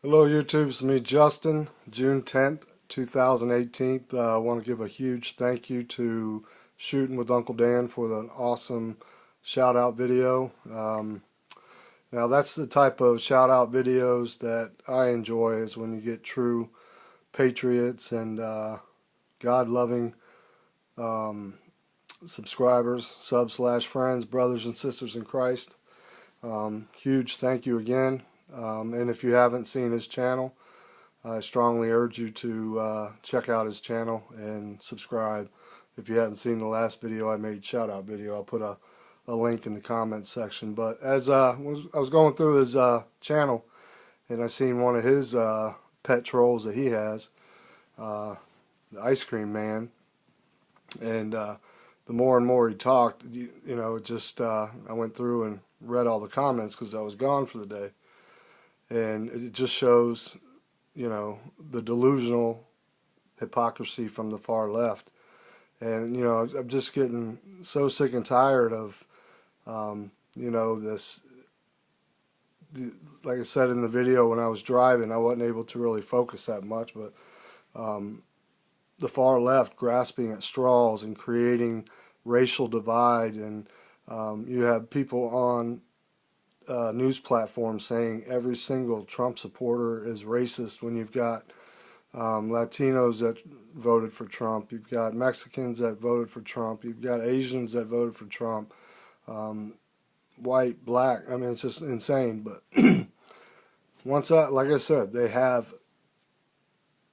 Hello YouTube, it's me Justin, June 10th, 2018. I want to give a huge thank you to Shooting with Uncle Dan for the awesome shout out video. Now that's the type of shout out videos that I enjoy, is when you get true patriots and God loving subscribers, sub/friends, brothers and sisters in Christ. Huge thank you again. And if you haven't seen his channel, I strongly urge you to check out his channel and subscribe. If you hadn't seen the last video I made, shout out video, I'll put a link in the comments section. But as I was going through his channel, and I seen one of his pet trolls that he has, the Ice Cream Man, and the more and more he talked, it just I went through and read all the comments because I was gone for the day. And it just shows, the delusional hypocrisy from the far left. And, I'm just getting so sick and tired of, this. Like I said in the video, when I was driving, I wasn't able to really focus that much, but the far left grasping at straws and creating racial divide. And you have people on news platform saying every single Trump supporter is racist, when you've got Latinos that voted for Trump, you've got Mexicans that voted for Trump, you've got Asians that voted for Trump, white, black. I mean, it's just insane. But like I said, they have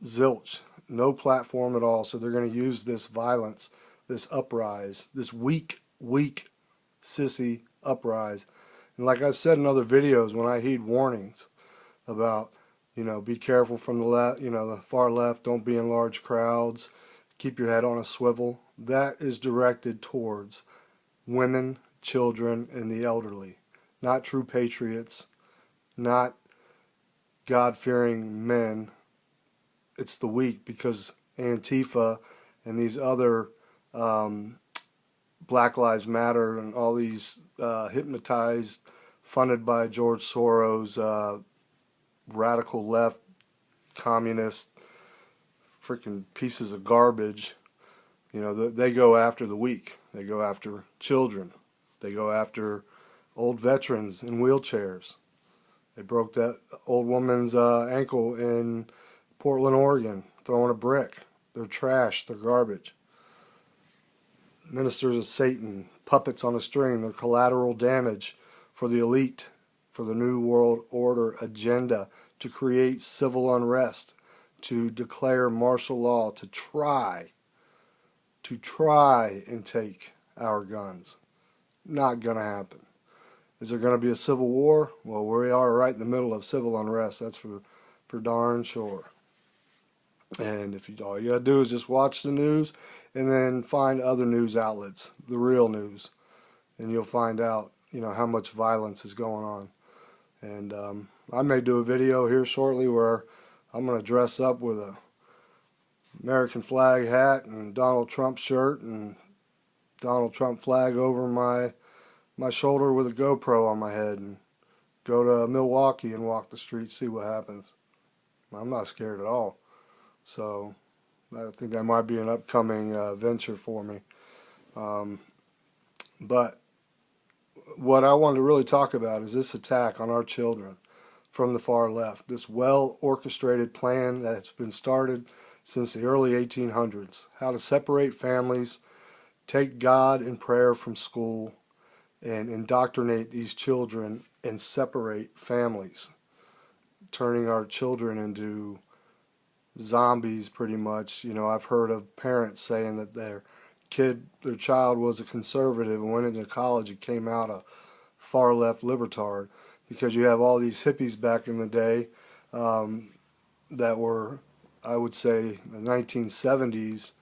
zilch, no platform at all, so they're going to use this violence, this uprise, this weak, sissy uprise. And like I've said in other videos, when I heed warnings about, be careful from the left, the far left, don't be in large crowds, keep your head on a swivel, that is directed towards women, children, and the elderly. Not true patriots, not God-fearing men. It's the weak, because Antifa and these other Black Lives Matter and all these hypnotized, funded by George Soros, radical left, communist, freaking pieces of garbage. They go after the weak. They go after children. They go after old veterans in wheelchairs. They broke that old woman's ankle in Portland, Oregon, throwing a brick. They're trash. They're garbage. Ministers of Satan, puppets on a string. They're collateral damage for the elite, for the New World Order agenda to create civil unrest, to declare martial law, to try and take our guns. Not going to happen. Is there going to be a civil war? Well, we are right in the middle of civil unrest. That's for darn sure. And if all you got to do is just watch the news and then find other news outlets, the real news, and you'll find out, how much violence is going on. And I may do a video here shortly where I'm going to dress up with a American flag hat and Donald Trump shirt and Donald Trump flag over my shoulder with a GoPro on my head, and go to Milwaukee and walk the streets, see what happens. I'm not scared at all. So I think that might be an upcoming venture for me. But what I want to really talk about is this attack on our children from the far left. This well-orchestrated plan that's been started since the early 1800s. How to separate families, take God and prayer from school, and indoctrinate these children and separate families. Turning our children into zombies, pretty much. I've heard of parents saying that their child was a conservative and went into college and came out a far left libertard, because you have all these hippies back in the day that were, I would say, the 1970s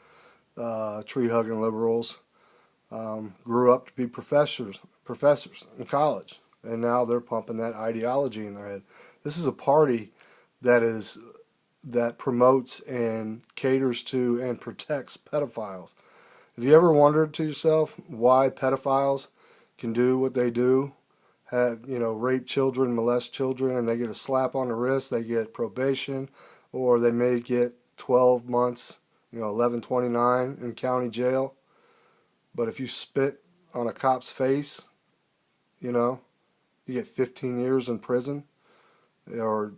tree-hugging liberals, grew up to be professors in college, and now they're pumping that ideology in their head. This is a party that promotes and caters to and protects pedophiles. Have you ever wondered to yourself why pedophiles can do what they do? have, rape children, molest children, and they get a slap on the wrist, they get probation, or they may get 12 months, 1129 in county jail. But if you spit on a cop's face, you know, you get 15 years in prison. Or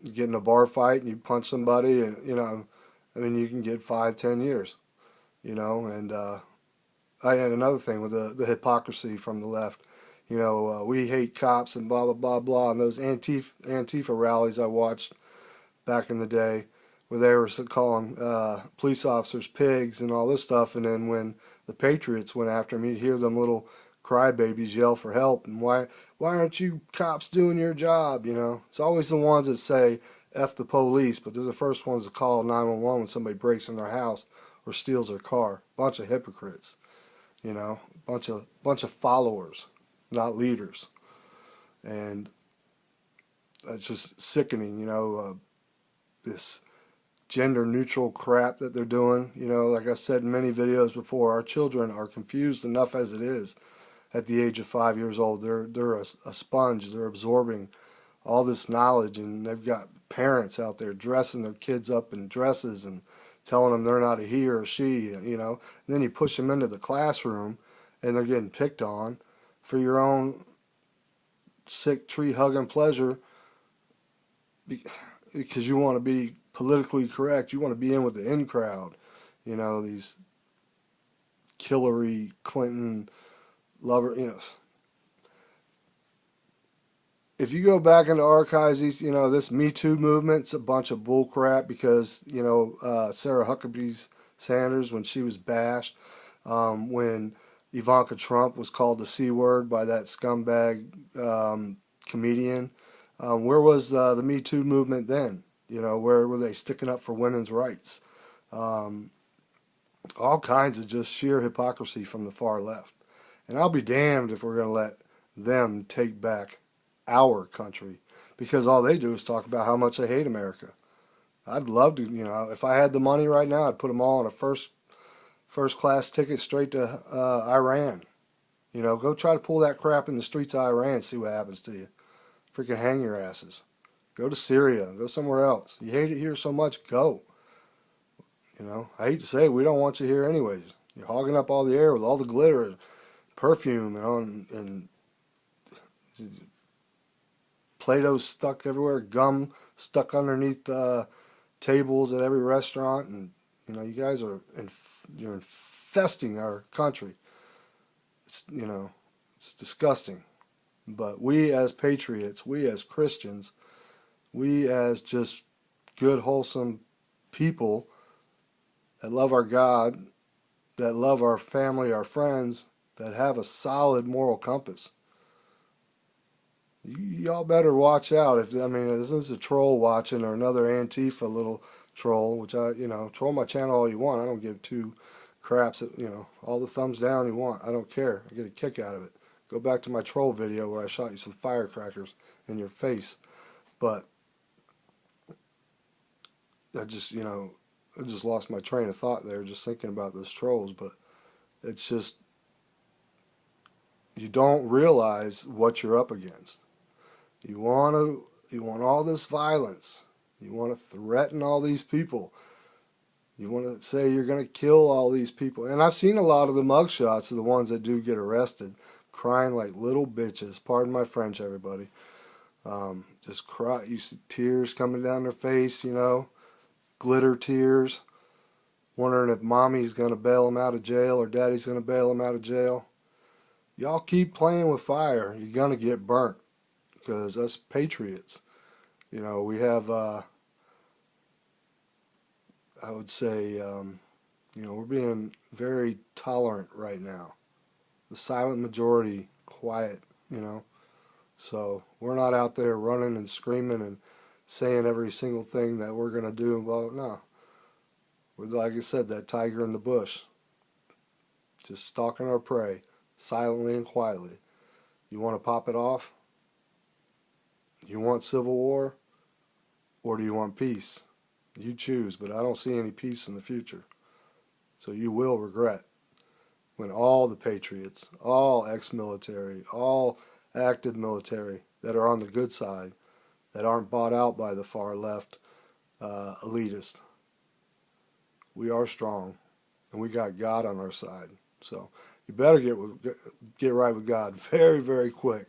you get in a bar fight and you punch somebody, and you can get 5, 10 years. And I had another thing with the hypocrisy from the left. We hate cops and blah blah blah blah, and those Antifa rallies I watched back in the day, where they were calling police officers pigs and all this stuff, and then when the Patriots went after them, you'd hear them little crybabies yell for help, and why aren't you cops doing your job? It's always the ones that say F the police, but they're the first ones to call 911 when somebody breaks in their house or steals their car. Bunch of hypocrites, bunch of followers, not leaders. And it's just sickening, this gender neutral crap that they're doing. Like I said in many videos before, our children are confused enough as it is. At the age of 5 years old, they're a sponge. They're absorbing all this knowledge, and they've got parents out there dressing their kids up in dresses and telling them they're not a he or a she. And then you push them into the classroom, and they're getting picked on for your own sick tree hugging pleasure, because you want to be politically correct. You want to be in with the in crowd. These Hillary Clinton lover, if you go back into archives, this Me Too movement's a bunch of bull crap, because, Sarah Huckabee Sanders, when she was bashed, when Ivanka Trump was called the C word by that scumbag comedian, where was the Me Too movement then? Where were they sticking up for women's rights? All kinds of just sheer hypocrisy from the far left. And I'll be damned if we're going to let them take back our country, because all they do is talk about how much they hate America. I'd love to, if I had the money right now, I'd put them all on a first class ticket straight to Iran. Go try to pull that crap in the streets of Iran, see what happens to you. Freaking hang your asses. Go to Syria. Go somewhere else. You hate it here so much, go. I hate to say it, we don't want you here anyways. You're hogging up all the air with all the glitter and perfume, and Play-Doh stuck everywhere, gum stuck underneath tables at every restaurant, and you guys are you're infesting our country. It's disgusting. But we as patriots, we as Christians, we as just good, wholesome people that love our God, that love our family, our friends, that have a solid moral compass. Y'all better watch out. If this is a troll watching, or another Antifa little troll, which troll my channel all you want. I don't give two craps. All the thumbs down you want. I don't care. I get a kick out of it. Go back to my troll video where I shot you some firecrackers in your face. But I just lost my train of thought there, just thinking about those trolls. But it's just, you don't realize what you're up against. You want all this violence. You want to threaten all these people. You want to say you're going to kill all these people. And I've seen a lot of the mugshots of the ones that do get arrested, crying like little bitches. Pardon my French, everybody. Just cry. You see tears coming down their face, glitter tears, wondering if mommy's going to bail them out of jail or daddy's going to bail them out of jail. Y'all keep playing with fire, you're going to get burnt, because us patriots, we have, I would say, we're being very tolerant right now. The silent majority, quiet, So we're not out there running and screaming and saying every single thing that we're going to do. Well, no. We're, like I said, that tiger in the bush. Just stalking our prey, silently and quietly. You want to pop it off? You want civil war? Or do you want peace? You choose, but I don't see any peace in the future. So you will regret. when all the Patriots, all ex-military, all active military that are on the good side, that aren't bought out by the far left elitist, we are strong, and we got God on our side. So you better get right with God very, very quick.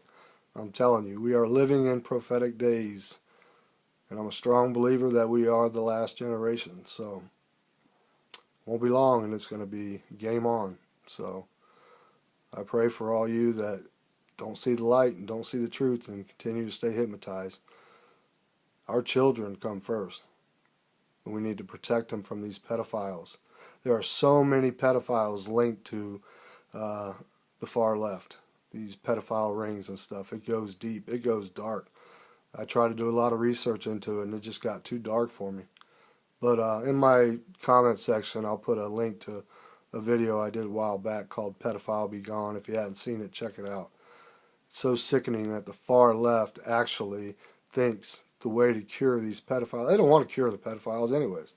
I'm telling you, we are living in prophetic days, and I'm a strong believer that we are the last generation. So won't be long, and it's going to be game on. So I pray for all you that don't see the light and don't see the truth and continue to stay hypnotized. Our children come first, and we need to protect them from these pedophiles. There are so many pedophiles linked to the far left, these pedophile rings and stuff. It goes deep. It goes dark. I try to do a lot of research into it, and it just got too dark for me. But in my comment section, I'll put a link to a video I did a while back called Pedophile Be Gone. If you hadn't seen it, check it out. It's so sickening that the far left actually thinks the way to cure these pedophiles. They don't want to cure the pedophiles anyways,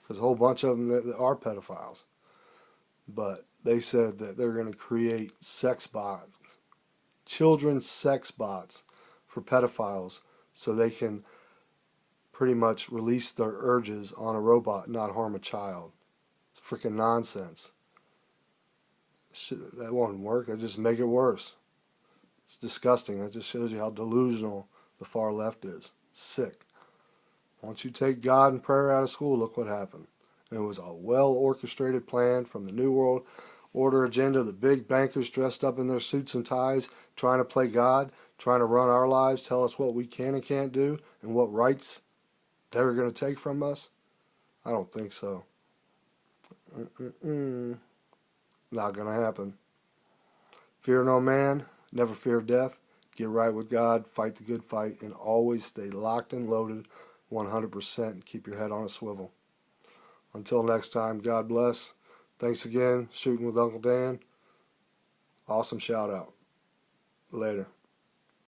because a whole bunch of them that are pedophiles. But they said that they're going to create sex bots, children's sex bots for pedophiles, so they can pretty much release their urges on a robot, not harm a child. It's freaking nonsense. That won't work. That just make it worse. It's disgusting. That just shows you how delusional the far left is. Sick. Once you take God and prayer out of school, look what happened. And it was a well-orchestrated plan from the New World Order agenda, the big bankers dressed up in their suits and ties, trying to play God, trying to run our lives, tell us what we can and can't do, and what rights they're going to take from us. I don't think so. Not going to happen. Fear no man, never fear death. Get right with God, fight the good fight, and always stay locked and loaded 100% and keep your head on a swivel. Until next time, God bless. Thanks again. Shooting with Uncle Dan. Awesome shout out. Later.